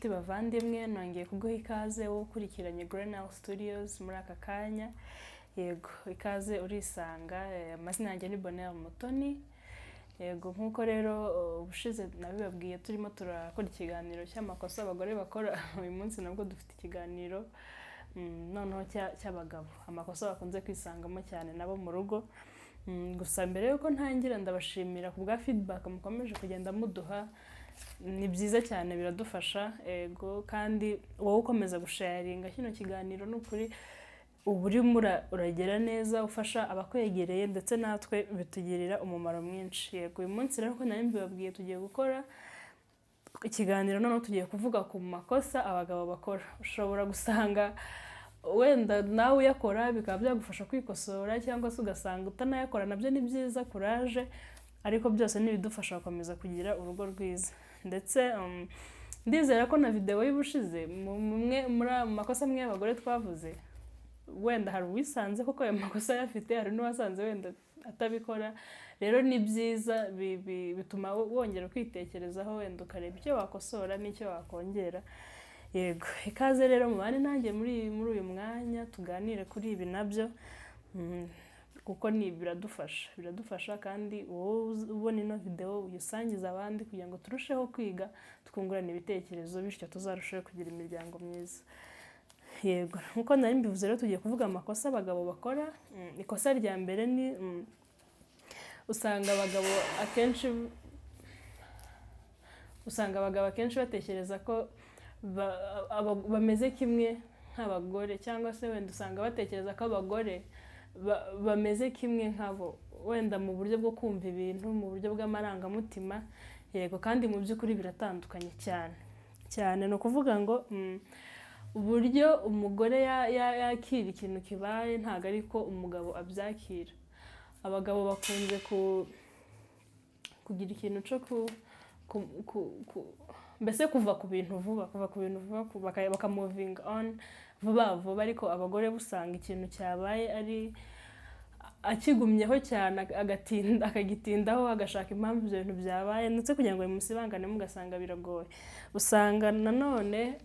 nshuti bavandimwe nongeye kuguha ikaze wo kurikiranye Kurikirana Studios muri aka kanya. Yego ikaze urisanga, amazina yanjye ni bonheur Umutoni. Yego nkuko rero ubushize nabibabwiye turimo turakora ikiganiro cy'amakosa abagore bakora. Uyu munsi nabwo dufite ikiganiro noneho cy'abagabo, amakosa bakunze kwisangamo cyane nabo mu rugo. Gusa mbere yuko ntangira ndabashimira ku bwa feedback mukomeje kugenda muduha, ni byiza cyane biradufasha. Ego kandi wowe ukomeza gusharinga kino kiganiro n'ukuri urimo uragera neza, ufasha abakwegereye ndetse natwe bitugirira umumaro mwinshi. Yego uyu munsi rero ko nari mbibabwiye tugiye gukora ikiganiro, noneho tugiye kuvuga ku makosa abagabo bakora. Ushobora gusanga wenda nawe uyakora bikaba byagufasha kwikosora, cyangwa se ugasanga utanayakora. Nabyo ni byiza, courage, ariko byose nibidufasha gukomeza kugira urugo rwiza. Ndetse ndizera ko na video y'ubushize muri makosa mwe y'abagore twavuze, wenda hari uwisanze kuko ayo makosa yafite, hari n'uwasanze wenda atabikora. Rero ni byiza, bituma wongera kwitekerezaho, wenda ukareba icyo wakosora n'icyo wakongera. Yego ikaze rero mubane nanjye muri uyu mwanya tuganire kuri ibi nabyo, kuko ni biradufasha kandi wowe ubona ino video uyisangiza abandi kugira ngo turusheho kwiga tukungurana ibitekerezo, bityo tuzarusheho kugira imiryango myiza. Yego nkuko nari mbivuze rero tugiye kuvuga amakosa abagabo bakora. Ikosa rya mbere ni usanga abagabo akenshi batekereza ko bameze kimwe nk'abagore, cyangwa se wenda usanga batekereza ko abagore bameze kimwe nk'abo, wenda mu buryo bwo kumva ibintu, mu buryo bw'amarangamutima. Yego kandi mu by'ukuri biratandukanye cyane. Ni ukuvuga ngo uburyo umugore yakira ikintu kibaye ntabwo ari ko umugabo abyakira. Abagabo bakunze kugira ikintu cyo mbese kuva ku bintu vuba, bakamoving on vuba, ariko abagore busanga ikintu cyabaye ari akigumyeho cyane, akagitindaho, agashaka impamvu ibyo bintu byabaye, ndetse kugira ngo bimusibangane mugasanga biragoye. Usanga nanone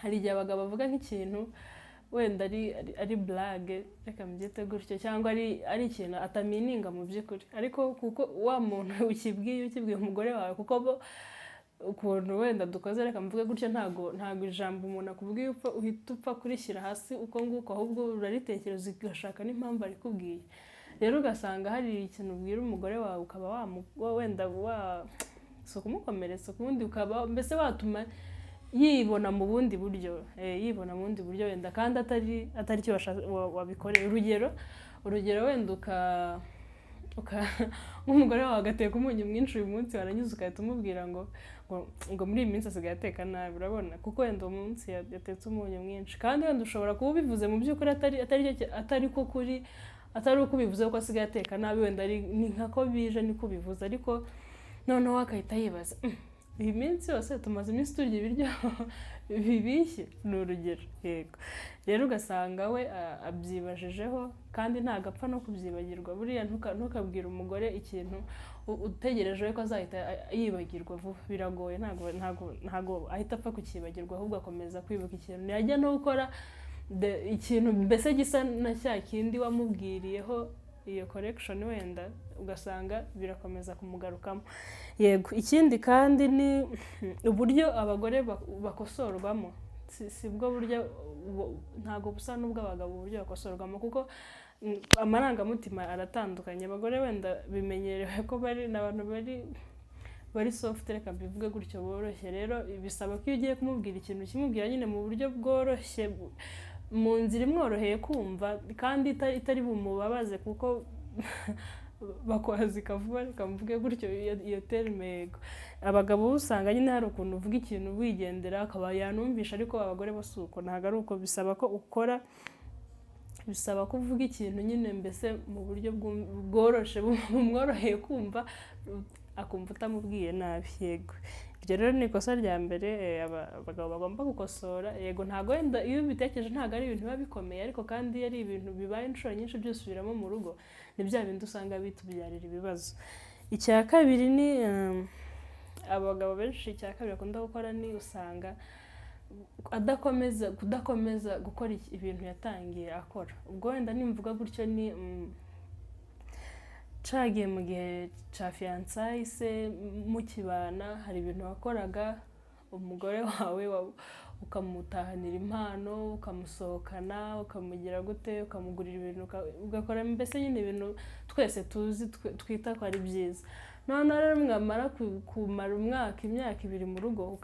hari igihe abagabo bavuga nk'ikintu wenda ari blague, reka mbyite gutyo, cyangwa ari ikintu atamininga mu by'ukuri, ariko kuko wa muntu ukibwiye umugore wawe, kuko bo ukuntu wenda dukoze, reka mvuge gutyo, ntago ijambo umuntu akubwiye uhita upfa kurishyira hasi uko nguko, ahubwo uraritekereza ugashaka n'impamvu arikubwiye. Rero ugasanga hari ikintu ubwira umugore wawe ukaba wenda si ukumukomeretsa, ukundi ukaba mbese watuma yibona mu bundi buryo, wenda kandi atari cyo wabikoreye. Urugero wenda nk'umugore wawe agateka umunyu mwinshi uyu munsi, warangiza ugahita umubwira ngo muri iyi minsi asigaye ateka nabi, urabona, kuko wenda uwo munsi yatetse umunyu mwinshi. kandi wenda ushobora kuba ubivuze mu by'ukuri atari uko ubivuze ko asigaye ateka nabi, wenda ni nkako bije niko ubivuze, ariko noneho akahita yibaza, iyi minsi yose tumaze iminsi turya ibiryo bibishye, ni urugero. Yego rero ugasanga we abyibajijeho, kandi ntagapfa no kubyibagirwa. Buriya ntukabwire umugore ikintu utegereje ko azahita yibagirwa vuba, biragoye. Ntago ahita apfa kukibagirwa, ahubwo akomeza kwibuka ikintu, yajya no gukora ikintu mbese gisa na cya kindi wamubwiriyeho iyo correction, wenda ugasanga birakomeza kumugarukamo. Yego ikindi kandi ni uburyo abagore bakosorwamo, si bwo buryo, ntago busa n'ubw'abagabo uburyo bakosorwamo, kuko amarangamutima aratandukanye. Abagore wenda bimenyerewe ko bari n'abantu bari soft, reka bivuge gutyo, boroshye. Rero bisaba ko iyo ugiye kumubwira ikintu kimubwira nyine mu buryo bworoshye, mu nzira imworoheye kumva, kandi itari bumubabaze, kuko bakwazika vuba, reka mvuge gutyo, iyo terme. Yego abagabo usanga nyine hari ukuntu uvuga ikintu wigendera akaba yanumvisha, ariko abagore bose uko ntabwo ari uko. Bisaba ko ukora, bisaba ko uvuga ikintu nyine mbese mu buryo bworoshye, bumworoheye kumva, akumva utamubwiye nabi. Yego ibyo rero ni ikosa rya mbere abagabo bagomba gukosora. Yego ntago wenda iyo ubitekereje ntago ari ibintu biba bikomeye, ariko kandi ari ibintu bibaye inshuro nyinshi byose ubiramo mu rugo, ni bya bindi usanga bitubyarira ibibazo. Icya kabiri ni abagabo benshi cya kabiri bakunda gukora ni usanga kudakomeza gukora ibintu yatangiye akora. Ubwo wenda nimvuga gutyo ni cagiye mu gihe ca fiançailles se mukibana, hari ibintu wakoraga umugore wawe ukamutahanira impano, ukamusohokana, ukamugira gute, ukamugurira ibintu, ugakora mbese nyine ibintu twese tuzi twita ko ari byiza. None rero mwamara kumara imyaka ibiri mu rugo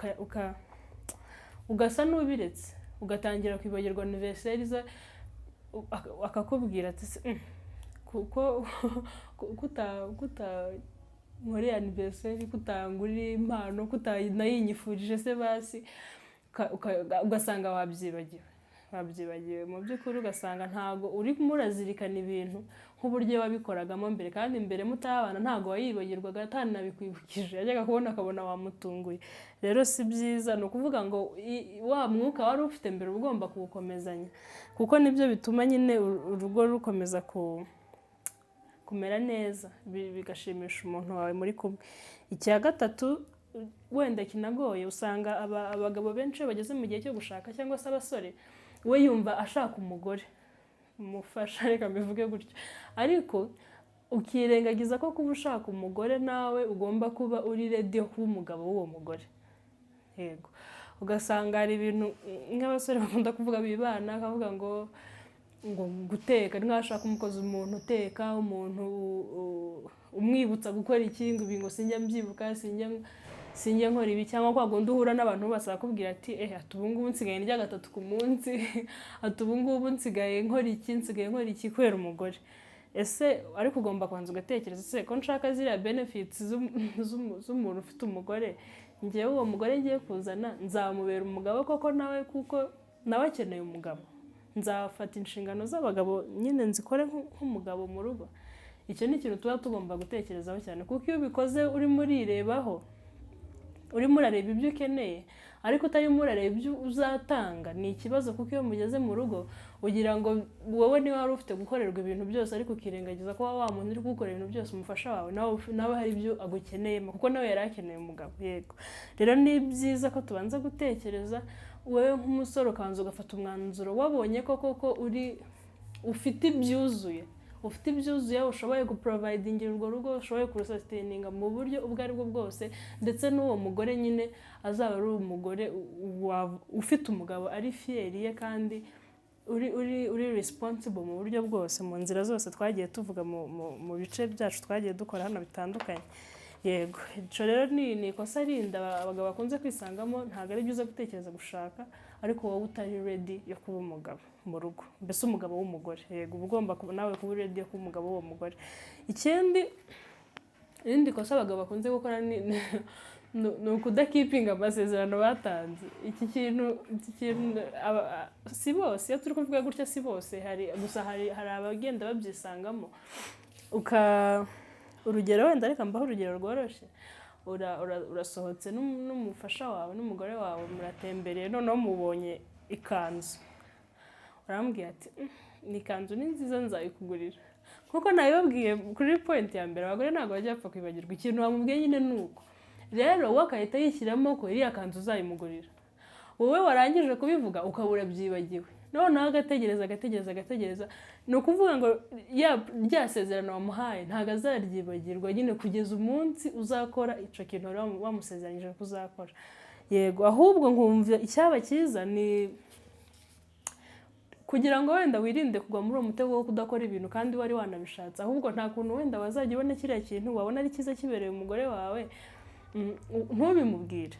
ugasa n'ubiretse, ugatangira kwibagirwa anniversaire ze, akakubwira ati kuko muri anniversaire kutangurira impano, kutanayinyifurije se basi, ugasanga wabyibagiwe mu by'ukuri, ugasanga ntago uri murazirikana ibintu nk'uburyo wabikoragamo mbere, kandi mbere mutabana ntago wayibagirwaga, atanabikwibukije, yajyaga kubona akabona wamutunguye. Rero si byiza, no kuvuga ngo wa mwuka wari ufite mbere ugomba kuwukomezanya, kuko nibyo bituma nyine urugo rukomeza kumera neza, bigashimisha umuntu wawe muri kumwe. Icya gatatu wenda kinagoye, usanga abagabo benshi bageze mu gihe cyo gushaka cyangwa se abasore, we yumva ashaka umugore umufasha, reka mbivuge gutyo, ariko ukirengagiza ko kuba ushaka umugore nawe ugomba kuba uri ready kuba umugabo w'uwo mugore. Yego, ugasanga hari ibintu nk'abasore bakunda kuvuga bibana, akavuga ngo guteka, ntashaka umukozi, umuntu uteka, umuntu umwibutsa gukora ikintu, ngo sinjya mbyibuka, sinjya nkora ibi, cyangwa kwa gundi uhura n'abantu bose bakubwira ati ati ubu ngubu nsigaye ndya 3 ku munsi, ati ubu ngubu nsigaye nkora iki kubera umugore. Ese ariko ugomba kwanza ugatekereza, ese ko nshaka ziriya benefits z'umuntu ufite umugore, ngewe uwo mugore ngiye kuzana nzamubera umugabo koko nawe, kuko nawe akeneye umugabo, nzafata inshingano z'abagabo nyine nzikore nk'umugabo mu rugo. Icyo ni ikintu tuba tugomba gutekerezaho cyane, kuko iyo ubikoze urimo urirebaho, urimo urareba ibyo ukeneye ariko utarimo urareba ibyo uzatanga, ni ikibazo. Kuko iyo mugeze mu rugo ugira ngo wowe niba wari ufite gukorerwa ibintu byose, ariko ukirengagiza ko wa muntu uri gukora ibintu byose umufasha wawe nawe hari ibyo agukeneyemo, kuko nawe yari akeneye umugabo. Yego, rero ni byiza ko tubanza gutekereza, wowe nk'umusore ukanza ugafata umwanzuro wabonye ko koko ufite ibyuzuye, ushoboye guprovidingira urwo rugo, ushoboye kurusustaininga mu buryo ubwo ari bwo bwose, ndetse n'uwo mugore nyine azaba ari umugore ufite umugabo ari fieriye, kandi uri responsible mu buryo bwose, mu nzira zose twagiye tuvuga mu bice byacu twagiye dukora hano bitandukanye. Yego, ico rero ni ikosa rinda abagabo bakunze kwisangamo. Ntago ari byiza gutekereza gushaka ariko wowe utari ready yo kuba umugabo mu rugo, mbese umugabo w'umugore. Yego, ugomba nawe kuba ready yo kuba umugabo w'uwo mugore. Irindi kosa abagabo bakunze gukora ni ukudakipinga amasezerano batanze. Iki kintu si bose, iyo turi kuvuga gutya si bose, hari abagenda babyisangamo. Urugero wenda reka mbaho urugero rworoshye, urasohotse n'umufasha wawe n'umugore wawe, muratembereye, noneho mubonye ikanzu, urambwira ati ni ikanzu ni nziza nzayikugurira. Nkuko nabibabwiye kuri point ya mbere, abagore ntabwo bajya bapfa kwibagirwa ikintu bamubwiye nyine nuko. Rero wowe akahita yishyiramo ko iriya kanzu uzayimugurira, wowe warangije kubivuga ukabura byibagiwe, noneho agategereza, ni ukuvuga ngo rya sezerano wamuhaye ntabwo azaryibagirwa nyine kugeza umunsi uzakora icyo kintu wamusezeranyije ko uzakora. Yego, ahubwo nkumva icyaba cyiza ni kugira ngo wenda wirinde kugwa muri uwo mutego wo kudakora ibintu kandi wari wanabishatse, ahubwo nta kuntu wenda wazajya ubona kiriya kintu wabona ari cyiza kibereye umugore wawe, ntubimubwire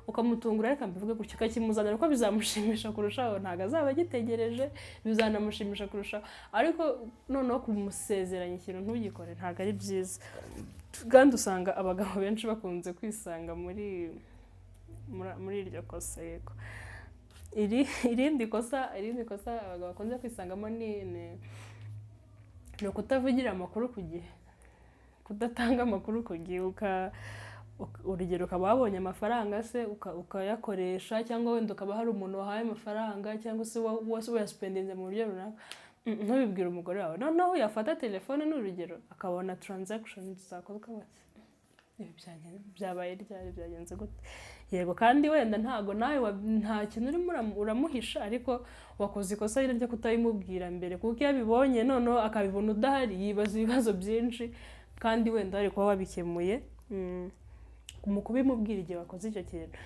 ukamutungura, reka mbivuge gutyo, ukakimuzanira ko bizamushimisha kurushaho. Ntabwo azaba agitegereje, bizanamushimisha kurushaho, ariko noneho kumusezeranya ikintu ntugikore ntabwo ari byiza. Kandi usanga abagabo benshi bakunze kwisanga muri iryo kosa. Yego, irindi kosa abagabo bakunze kwisangamo ni ukutavugira amakuru ku gihe, kudatanga amakuru ku gihe. Urugero, ukaba wabonye amafaranga se ukayakoresha, cyangwa wenda ukaba hari umuntu wahaye amafaranga, cyangwa se wayasipendinze mu buryo runaka, ntubibwire umugore wawe. Noneho yafata telefone n'urugero akabona transaction zakozwe, byabaye ryari byagenze gute yego kandi wenda ntago nawe nta kintu urimo uramuhisha ariko wakoze ikosa ryo kutabimubwira mbere kuko iyo abibonye noneho akabibona udahari yibaza ibibazo byinshi kandi wenda ari kuba wabikemuye mu kubimubwira igihe wakoze icyo kintu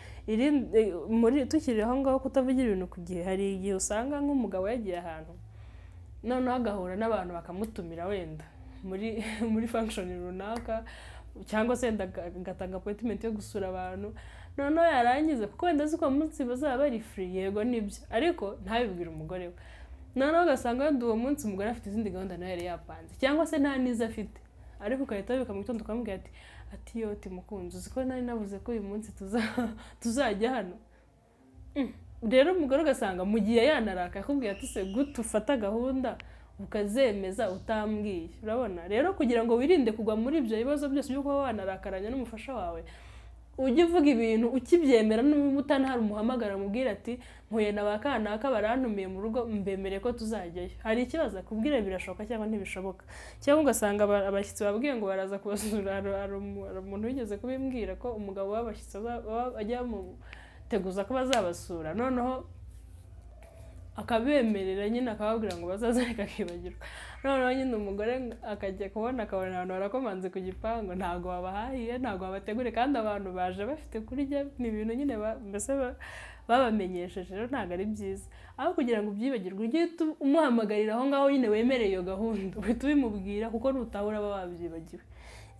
muri tukiri aho ngaho kutavugira ibintu ku gihe hari igihe usanga nk'umugabo yagiye ahantu noneho agahura n'abantu bakamutumira wenda muri function runaka cyangwa se agatanga appointment yo gusura abantu noneho yarangiza kuko wenda ziko munsi bazaba bari free yego nibyo ariko ntabibwira umugore we noneho ugasanga wenda uwo munsi umugore afite izindi gahunda nawe yari yapanze cyangwa se nta niza afite ariko ukahita wibika mu gitondo ukamubwira ati yo mukunzi uzi ko nari navuze ko uyu munsi tuzajya hano rero umugore ugasanga mu gihe yanaraka akubwira ati se gute ufata gahunda ukazemeza utambwiye urabona rero kugira ngo wirinde kugwa muri ibyo bibazo byose byo kuba wanarakaranya n'umufasha wawe ujye uvuga ibintu ukibyemera n'umutanahari umuhamagara mubwira ati mpuye na bakanaka barantumiye mu rugo mbemere ko tuzajyayo hari ikibazo akubwira birashoboka cyangwa ntibishoboka cyangwa ugasanga abashyitsi babwiye ngo baraza kubasura hari umuntu wigeze kubimbwira ko umugabo w'abashyitsi ajya muteguza ko bazabasura noneho akabemerera nyine akababwira ngo bazaze reka akibagirwa noneho nyine umugore akajya kubona akabona abantu barakomanze ku gipangu ntabwo babahahiye ntabwo babategure kandi abantu baje bafite kurya ni ibintu nyine mbese babamenyesheje rero ntabwo ari byiza aho kugira ngo ubyibagirwe ujye umuhamagarira aho ngaho nyine wemereye iyo gahunda uhita ubimubwira kuko nutabura baba babyibagiwe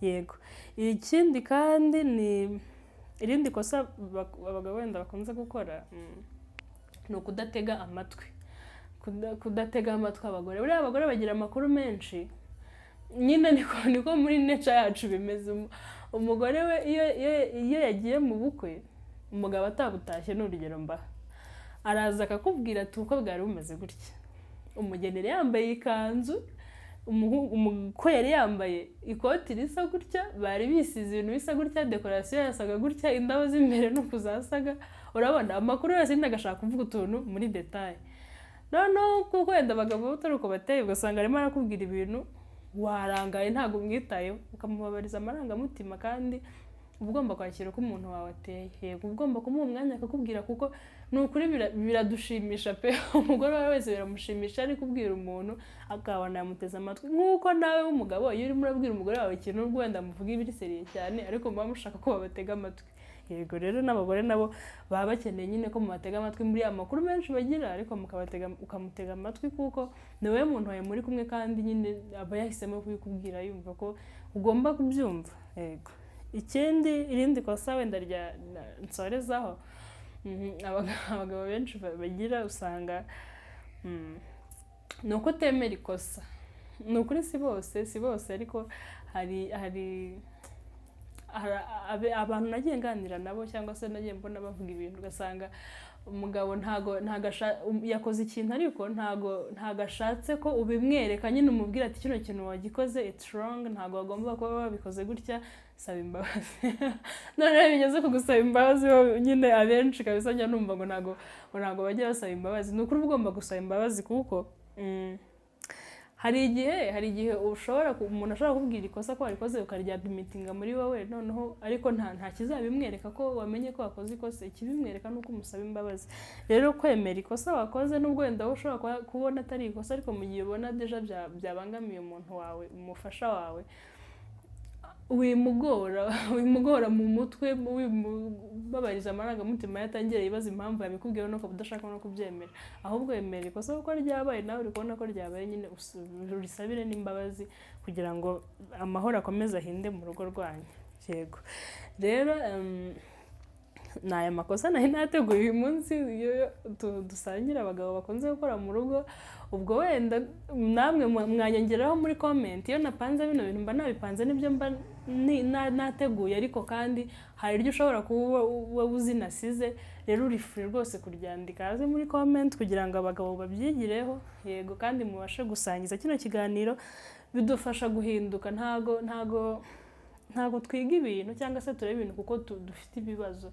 yego ikindi kandi ni irindi kosa abagabo wenda bakunze gukora ni ukudatega amatwi kudatega amatwi abagore buriya abagore bagira amakuru menshi nyine niko muri nature yacu bimeze umugore we iyo yagiye mu bukwe umugabo atabutashye n'urugero mba araza akakubwira ati uko bwari bumeze gutya umugenere yambaye ikanzu umukwe yari yambaye ikoti risa gutya bari bisize ibintu bisa gutya dekorasiyo yasaga gutya indabo z'imbere no kuzasaga urabona amakuru yose ndagashaka kuvuga utuntu muri detail noneho kuko wenda abagabo batari uko bateye ugasanga arimo arakubwira ibintu warangaye ntabwo umwitayeho ukamubabariza amarangamutima kandi uba ugomba kwakira uko umuntu wawe ateye yego ugomba kumuha umwanya akakubwira kuko ni ukuri biradushimisha pe umugore wawe wese biramushimisha ari kubwira umuntu akabona yamuteze amatwi nk'uko nawe w'umugabo iyo urimo urabwira umugore wawe ikintu wenda muvuga ibiri seriye cyane ariko muba mushaka ko babatega amatwi yego rero n'abagore nabo baba bakeneye nyine ko mubatega amatwi muri ya makuru menshi bagira ariko ukamutega amatwi kuko ni wowe muntu wawe muri kumwe kandi nyine aba yahisemo kubikubwira yumva ko ugomba kubyumva yego ikindi irindi kosa wenda nsorezaho abagabo benshi bagira usanga ni uko utemera ikosa ni ukuri si bose ariko hari abantu nagiye nganira nabo cyangwa se nagiye mbona bavuga ibintu ugasanga umugabo ntago yakoze ikintu ariko ntago ashatse ko ubimwereka nyine umubwira ati kino kintu wagikoze it's wrong ntago bagomba kuba babikoze gutya saba imbabazi none bigeze kugusaba imbabazi nyine abenshi kabisa njya numva ngo ntago bajya basaba imbabazi ni ukuri ugomba gusaba imbabazi kuko hari igihe umuntu ashobora kubwira ikosa ko warikoze ukaryadimitinga muri wowe noneho ariko nta kizabimwereka ko wamenye ko wakoze ikosa ikibimwereka nuko umusaba imbabazi rero kwemera ikosa wakoze nubwo wenda ushobora kubona atari ikosa ariko mu gihe ubona deja byabangamiye umuntu wawe umufasha wawe wimugora mu mutwe babariza amarangamutima yatangira ibibazo impamvu yabikubwiye nuko udashaka no kubyemera ahubwo wemera ikosa kuko ryabaye nawe uri kubona ko ryabaye nyine urisabire n'imbabazi kugira ngo amahoro akomeze ahinde mu rugo rwanyu yego rero ni aya makosa nari nateguye uyu munsi iyo dusangira abagabo bakunze gukora mu rugo ubwo wenda namwe mwanyongeraho muri comment iyo napanze bino bintu mba nabipanze nibyo mba nateguye ariko kandi hari iryo ushobora kuba uzinasize rero uri free rwose kuryandika haze muri comment kugira ngo abagabo babyigireho yego kandi mubashe gusangiza kino kiganiro bidufasha guhinduka ntago twiga ibintu cyangwa se tureba ibintu kuko dufite ibibazo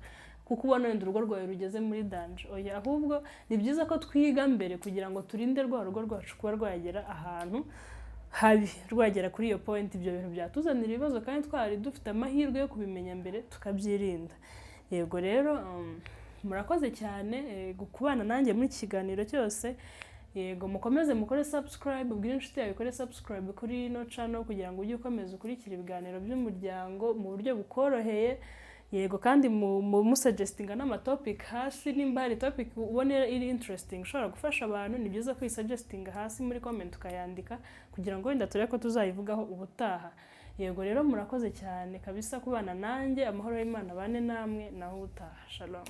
kuko ubona wenda urugo rwawe rugeze muri danger oya ahubwo ni byiza ko twiga mbere kugira ngo turinde rwa rugo rwacu kuba rwagera ahantu habi rwagera kuri iyo point ibyo bintu byatuzanira ibibazo kandi twari dufite amahirwe yo kubimenya mbere tukabyirinda. Yego rero murakoze cyane kubana nanjye muri iki kiganiro cyose. Yego mukomeze mukore subscribe, ubwire inshuti yawe ikore subscribe kuri ino channel kugira ngo ujye ukomeza ukurikira ibiganiro by'umuryango mu buryo bukoroheye. Yego kandi mu-suggestinga n'amatopic hasi, nimba hari topic ubonera iri interesting ushobora gufasha abantu, ni byiza kuyisuggestinga hasi muri comment ukayandika kugira ngo wenda turebe ko tuzayivugaho ubutaha. Yego rero murakoze cyane kabisa kubana nanjye, amahoro y'Imana bane namwe naho utaha. Shalom.